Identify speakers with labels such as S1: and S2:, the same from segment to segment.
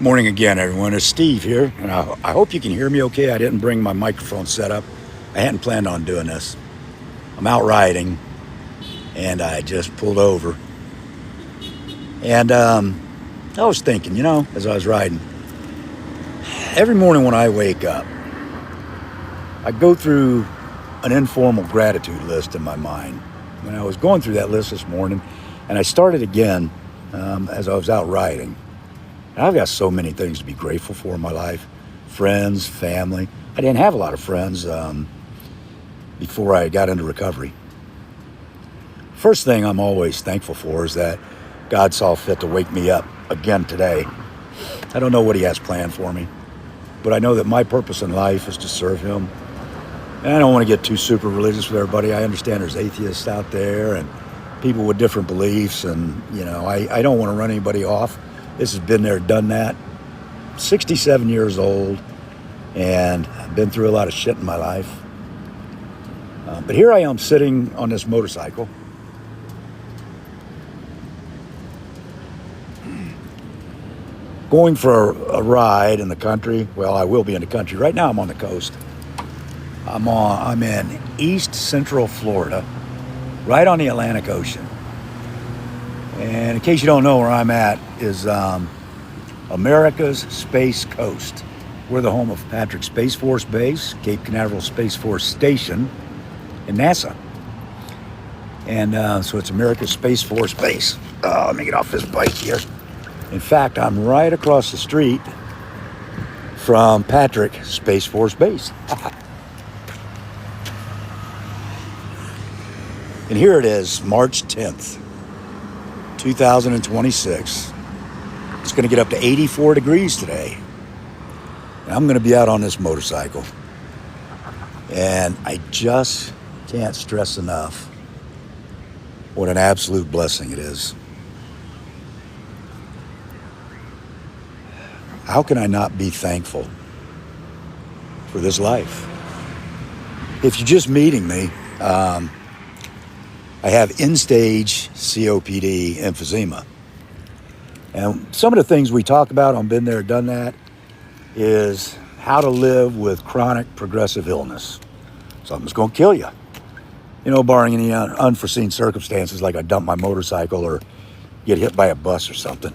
S1: Morning again, everyone. It's Steve here, and I hope you can hear me okay. I didn't bring my microphone set up. I hadn't planned on doing this. I'm out riding, and I just pulled over. And I was thinking, as I was riding, every morning when I wake up, I go through an informal gratitude list in my mind. When I was going through that list this morning, and I started again as I was out riding. And I've got so many things to be grateful for in my life. Friends, family. I didn't have a lot of friends before I got into recovery. First thing I'm always thankful for is that God saw fit to wake me up again today. I don't know what He has planned for me, but I know that my purpose in life is to serve Him. And I don't want to get too super religious with everybody. I understand there's atheists out there and people with different beliefs, and I don't want to run anybody off. This has been there, done that. 67 years old, and I've been through a lot of shit in my life. But here I am sitting on this motorcycle. Going for a ride in the country. Well, I will be in the country. Right now I'm on the coast. I'm in East Central Florida, right on the Atlantic Ocean. And in case you don't know where I'm at, is America's Space Coast. We're the home of Patrick Space Force Base, Cape Canaveral Space Force Station, and NASA. And so it's America's Space Force Base. Let me get off this bike here. In fact, I'm right across the street from Patrick Space Force Base. And here it is, March 10th. 2026. It's going to get up to 84 degrees today. And I'm going to be out on this motorcycle. And I just can't stress enough what an absolute blessing it is. How can I not be thankful for this life? If you're just meeting me, I have end-stage COPD emphysema. And some of the things we talk about on Been There, Done That is how to live with chronic progressive illness. Something's going to kill you. Barring any unforeseen circumstances like I dump my motorcycle or get hit by a bus or something.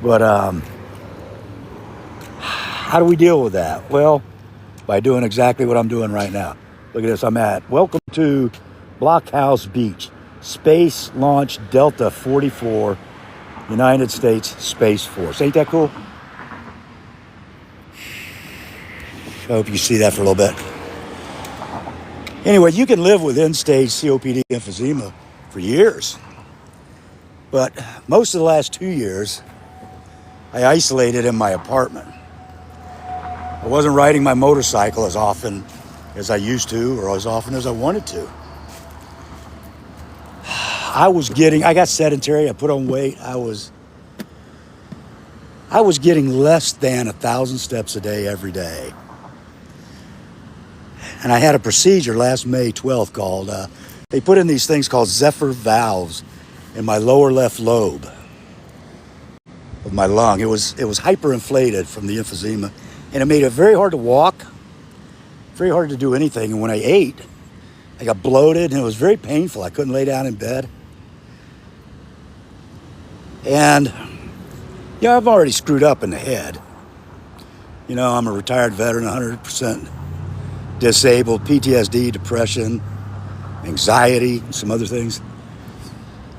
S1: But how do we deal with that? Well, by doing exactly what I'm doing right now. Look at this, welcome to Blockhouse Beach, Space Launch Delta 44, United States Space Force. Ain't that cool? I hope you see that for a little bit. Anyway, you can live with end-stage COPD emphysema for years. But most of the last 2 years, I isolated in my apartment. I wasn't riding my motorcycle as often as I used to or as often as I wanted to. I got sedentary, I put on weight. I was getting less than 1,000 steps a day every day. And I had a procedure last May 12th called, they put in these things called Zephyr valves in my lower left lobe of my lung. It was hyperinflated from the emphysema, and it made it very hard to walk, very hard to do anything. And when I ate, I got bloated, and it was very painful. I couldn't lay down in bed. And, I've already screwed up in the head. I'm a retired veteran, 100% disabled, PTSD, depression, anxiety, and some other things.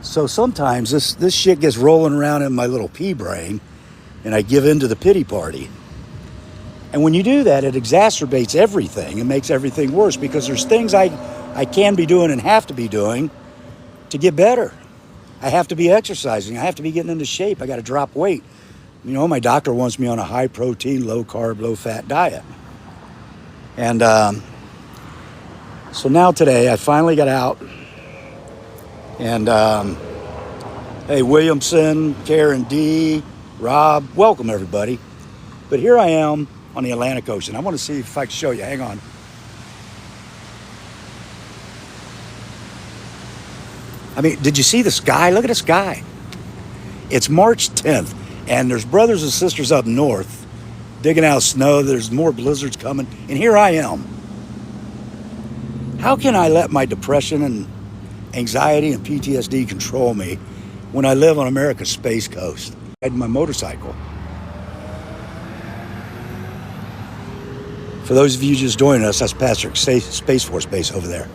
S1: So sometimes this shit gets rolling around in my little pea brain, and I give in to the pity party. And when you do that, it exacerbates everything and makes everything worse, because there's things I can be doing and have to be doing to get better. I have to be exercising. I have to be getting into shape. I got to drop weight. My doctor wants me on a high protein, low carb, low fat diet. And so now today I finally got out. And hey, Williamson, Karen D, Rob, welcome everybody. But here I am on the Atlantic Ocean. I want to see if I can show you. Hang on. Did you see the sky? Look at the sky. It's March 10th, And there's brothers and sisters up north digging out snow. There's more blizzards coming. And here I am. How can I let my depression and anxiety and PTSD control me when I live on America's Space Coast? I had my motorcycle. For those of you just joining us, that's Patrick Space Force Base over there.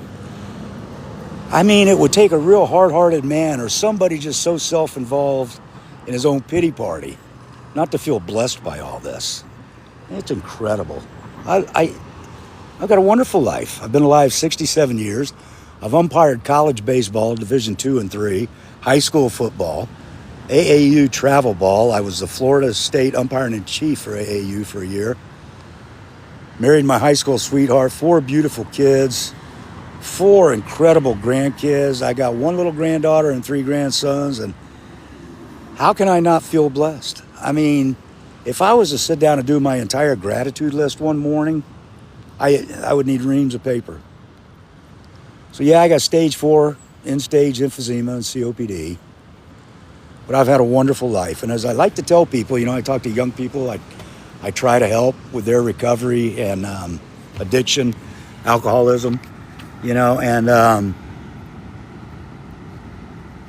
S1: I mean, it would take a real hard-hearted man or somebody just so self-involved in his own pity party not to feel blessed by all this. It's incredible. I've got a wonderful life. I've been alive 67 years. I've umpired college baseball, Division II and III, high school football, AAU travel ball. I was the Florida State umpire-in-chief for AAU for a year. Married my high school sweetheart, 4 beautiful kids, 4 incredible grandkids. I got 1 little granddaughter and 3 grandsons. And how can I not feel blessed? I mean, if I was to sit down and do my entire gratitude list one morning, I would need reams of paper. So yeah, I got stage 4 end-stage emphysema and COPD. But I've had a wonderful life. And as I like to tell people, I talk to young people, I try to help with their recovery and addiction, alcoholism, and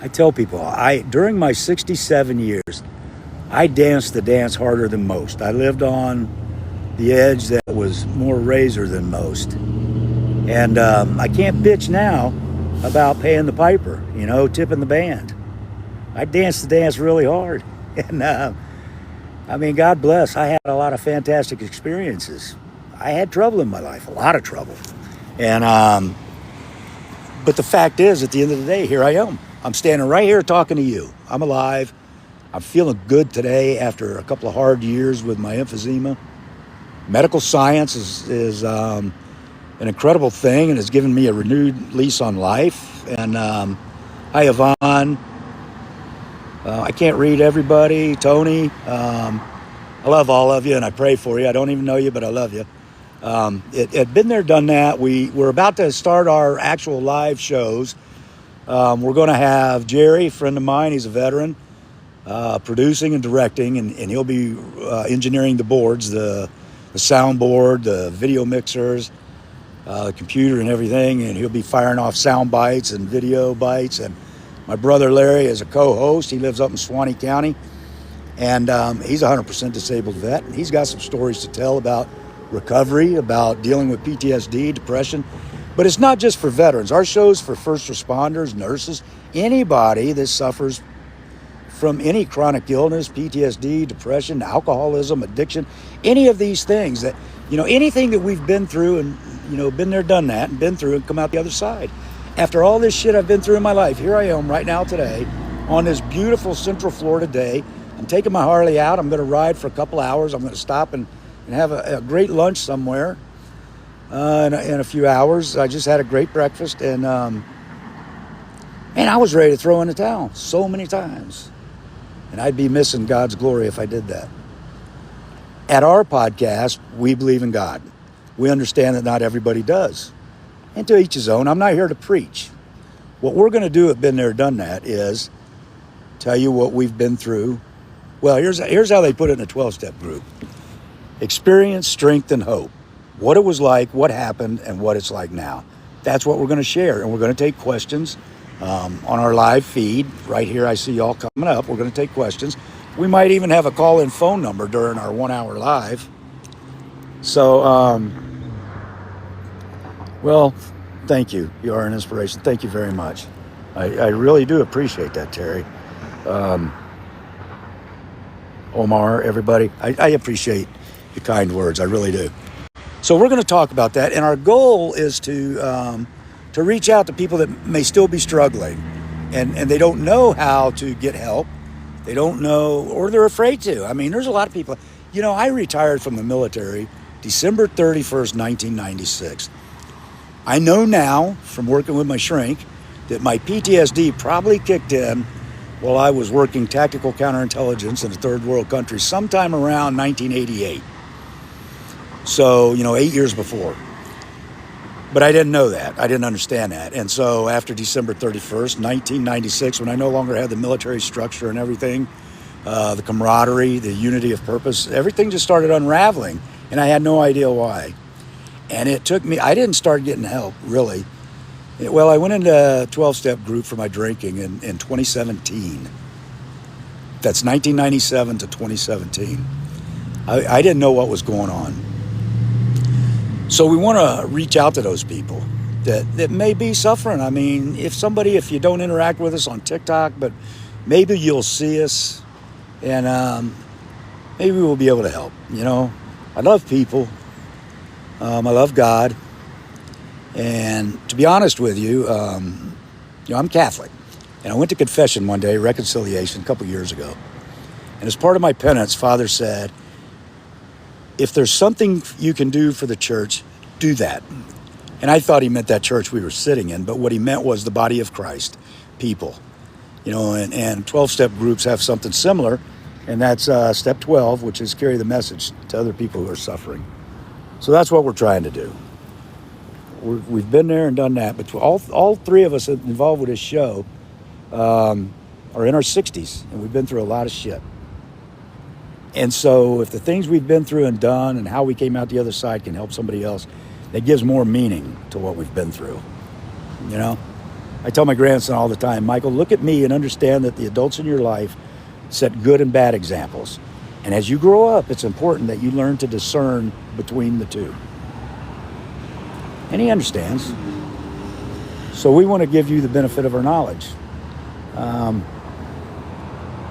S1: I tell people, during my 67 years, I danced the dance harder than most. I lived on the edge that was more razor than most. And I can't bitch now about paying the piper, tipping the band. I danced the dance really hard. And God bless, I had a lot of fantastic experiences. I had trouble in my life, a lot of trouble. And but the fact is, at the end of the day, here I am. I'm standing right here talking to you. I'm alive. I'm feeling good today after a couple of hard years with my emphysema. Medical science is an incredible thing, and it's given me a renewed lease on life. And hi, Yvonne. I can't read everybody. Tony, I love all of you, and I pray for you. I don't even know you, but I love you. It had been there, done that. We're about to start our actual live shows. We're going to have Jerry, a friend of mine. He's a veteran, producing and directing, and he'll be engineering the boards, the soundboard, the video mixers, the computer and everything, and he'll be firing off sound bites and video bites. And my brother Larry is a co-host. He lives up in Suwannee County, and he's a 100% disabled vet. And he's got some stories to tell about recovery, about dealing with PTSD, depression. But it's not just for veterans. Our show's for first responders, nurses, anybody that suffers from any chronic illness, PTSD, depression, alcoholism, addiction, any of these things that, anything that we've been through and, been there, done that, and been through and come out the other side. After all this shit I've been through in my life, here I am right now today on this beautiful Central Florida day. I'm taking my Harley out. I'm going to ride for a couple hours. I'm going to stop and have a great lunch somewhere in a few hours. I just had a great breakfast, and man, I was ready to throw in the towel so many times. And I'd be missing God's glory if I did that. At our podcast, we believe in God. We understand that not everybody does. And to each his own. I'm not here to preach. What we're going to do at Been There, Done That is tell you what we've been through. Well, here's how they put it in a 12-step group. Experience, strength, and hope. What it was like, what happened, and what it's like now. That's what we're going to share. And we're going to take questions on our live feed. Right here, I see y'all coming up. We're going to take questions. We might even have a call-in phone number during our 1-hour live. So, well, thank you. You are an inspiration. Thank you very much. I really do appreciate that, Terry. Omar, everybody. I appreciate your kind words. I really do. So we're going to talk about that. And our goal is to reach out to people that may still be struggling and they don't know how to get help. They don't know, or they're afraid to. I mean, there's a lot of people. I retired from the military December 31st, 1996. I know now from working with my shrink that my PTSD probably kicked in while I was working tactical counterintelligence in a third world country sometime around 1988. So, 8 years before. But I didn't know that. I didn't understand that. And so after December 31st, 1996, when I no longer had the military structure and everything, the camaraderie, the unity of purpose. Everything just started unraveling, and I had no idea why. And it took me, I didn't start getting help, really. Well, I went into a 12-step group for my drinking in 2017. That's 1997 to 2017. I didn't know what was going on. So we want to reach out to those people that may be suffering. I mean, if you don't interact with us on TikTok, but maybe you'll see us, and maybe we'll be able to help. I love people. I love God. And to be honest with you, I'm Catholic. And I went to confession one day, reconciliation, a couple years ago. And as part of my penance, Father said, if there's something you can do for the church, do that. And I thought he meant that church we were sitting in, but what he meant was the body of Christ, people. And 12-step groups have something similar, and that's step 12, which is carry the message to other people who are suffering. So that's what we're trying to do. We've been there and done that, but all three of us involved with this show are in our 60s, and we've been through a lot of shit. And so if the things we've been through and done and how we came out the other side can help somebody else, that gives more meaning to what we've been through. I tell my grandson all the time, Michael, look at me and understand that the adults in your life set good and bad examples. And as you grow up, it's important that you learn to discern between the two. And he understands. So we want to give you the benefit of our knowledge.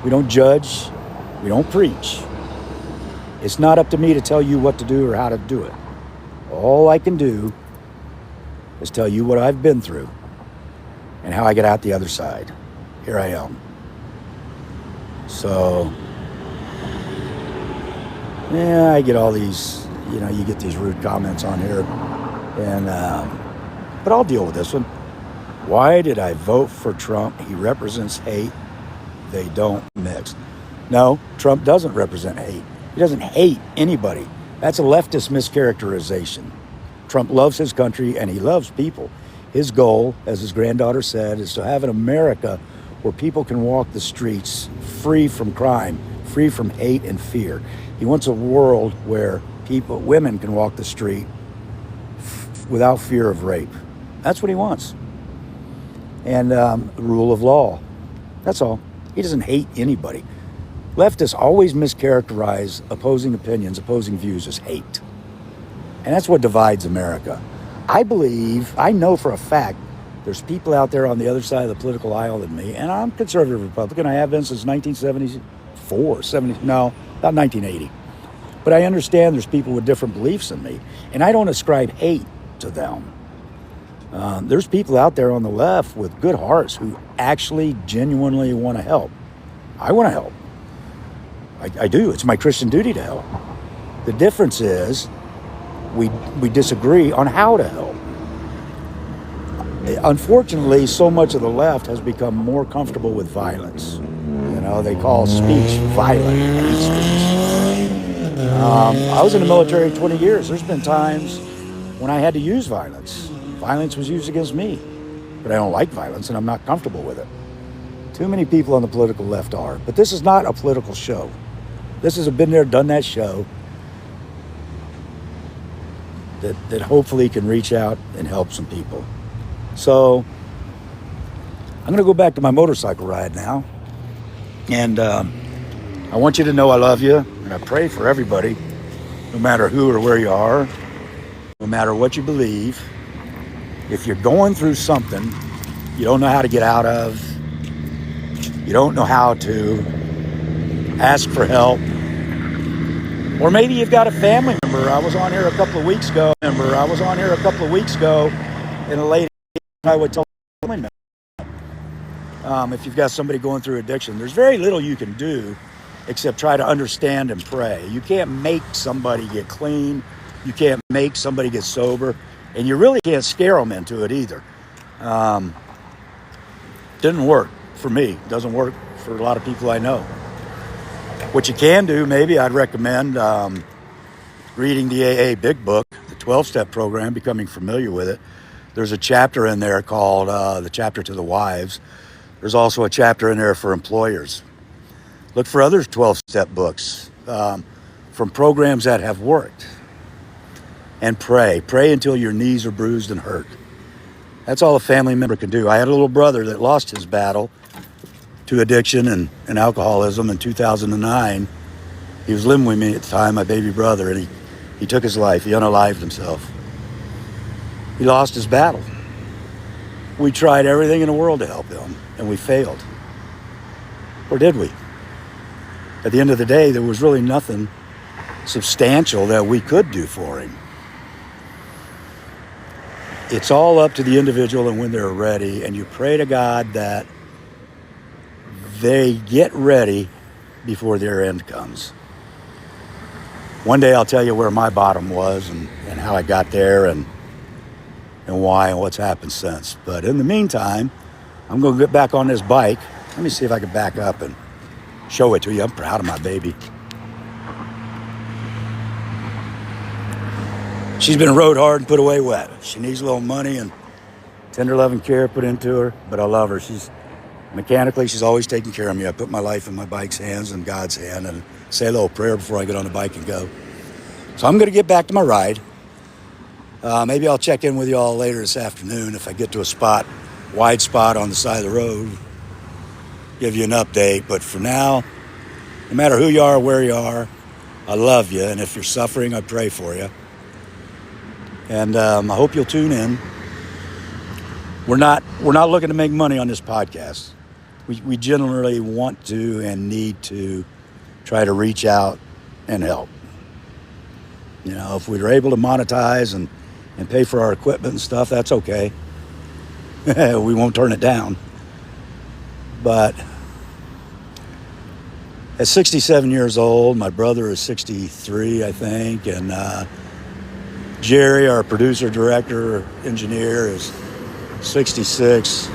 S1: We don't judge. We don't preach. It's not up to me to tell you what to do or how to do it. All I can do is tell you what I've been through and how I get out the other side. Here I am. So, I get all these, you get these rude comments on here. But I'll deal with this one. Why did I vote for Trump? He represents hate. They don't mix. No, Trump doesn't represent hate. He doesn't hate anybody. That's a leftist mischaracterization. Trump loves his country and he loves people. His goal, as his granddaughter said, is to have an America where people can walk the streets free from crime, free from hate and fear. He wants a world where women can walk the street without fear of rape. That's what he wants. And rule of law. That's all. He doesn't hate anybody. Leftists always mischaracterize opposing opinions, opposing views as hate. And that's what divides America. I know for a fact, there's people out there on the other side of the political aisle than me, and I'm conservative Republican. I have been since 1974, about 1980. But I understand there's people with different beliefs than me, and I don't ascribe hate to them. There's people out there on the left with good hearts who actually genuinely want to help. I want to help. I do. It's my Christian duty to help. The difference is we disagree on how to help. Unfortunately, so much of the left has become more comfortable with violence. They call speech violent, hate speech. I was in the military 20 years. There's been times when I had to use violence. Violence was used against me. But I don't like violence, and I'm not comfortable with it. Too many people on the political left are. But this is not a political show. This is a been there, done that show that hopefully can reach out and help some people. So I'm going to go back to my motorcycle ride now. And I want you to know I love you, and I pray for everybody, no matter who or where you are, no matter what you believe. If you're going through something you don't know how to get out of, you don't know how to ask for help, or maybe you've got a family member. I was on here a couple of weeks ago, and a lady I would tell family member, if you've got somebody going through addiction, there's very little you can do except try to understand and pray. You can't make somebody get clean. You can't make somebody get sober. And you really can't scare them into it either. Didn't work for me. Doesn't work for a lot of people I know. What you can do, maybe I'd recommend reading the AA Big Book, the 12-step program, becoming familiar with it. There's a chapter in there called the chapter to the wives. There's also a chapter in there for employers. Look for other 12-step books from programs that have worked. And pray. Pray until your knees are bruised and hurt. That's all a family member can do. I had a little brother that lost his battle to addiction and alcoholism in 2009. He was living with me at the time, my baby brother, and he took his life. He unalived himself. He lost his battle. We tried everything in the world to help him, and we failed. Or did we? At the end of the day, there was really nothing substantial that we could do for him. It's all up to the individual and when they're ready, and you pray to God that they get ready before their end comes. One day I'll tell you where my bottom was and how I got there and why and what's happened since. But in the meantime, I'm going to get back on this bike. Let me see if I can back up and show it to you. I'm proud of my baby. She's been rode hard and put away wet. She needs a little money and tender loving care put into her, but I love her. Mechanically, she's always taking care of me. I put my life in my bike's hands and God's hand and say a little prayer before I get on the bike and go. So I'm going to get back to my ride. Maybe I'll check in with you all later this afternoon if I get to a wide spot on the side of the road, give you an update. But for now, no matter who you are or where you are, I love you. And if you're suffering, I pray for you. And I hope you'll tune in. We're not looking to make money on this podcast. We generally want to and need to try to reach out and help. You know, if we're able to monetize and pay for our equipment and stuff, that's okay. We won't turn it down. But at 67 years old, my brother is 63, I think, and Jerry, our producer, director, engineer, is 66.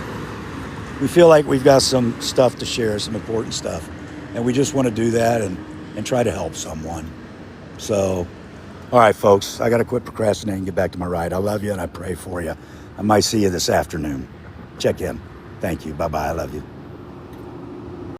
S1: We feel like we've got some stuff to share, some important stuff, and we just want to do that and try to help someone. So, all right, folks, I got to quit procrastinating and get back to my ride. I love you, and I pray for you. I might see you this afternoon. Check in. Thank you. Bye-bye. I love you.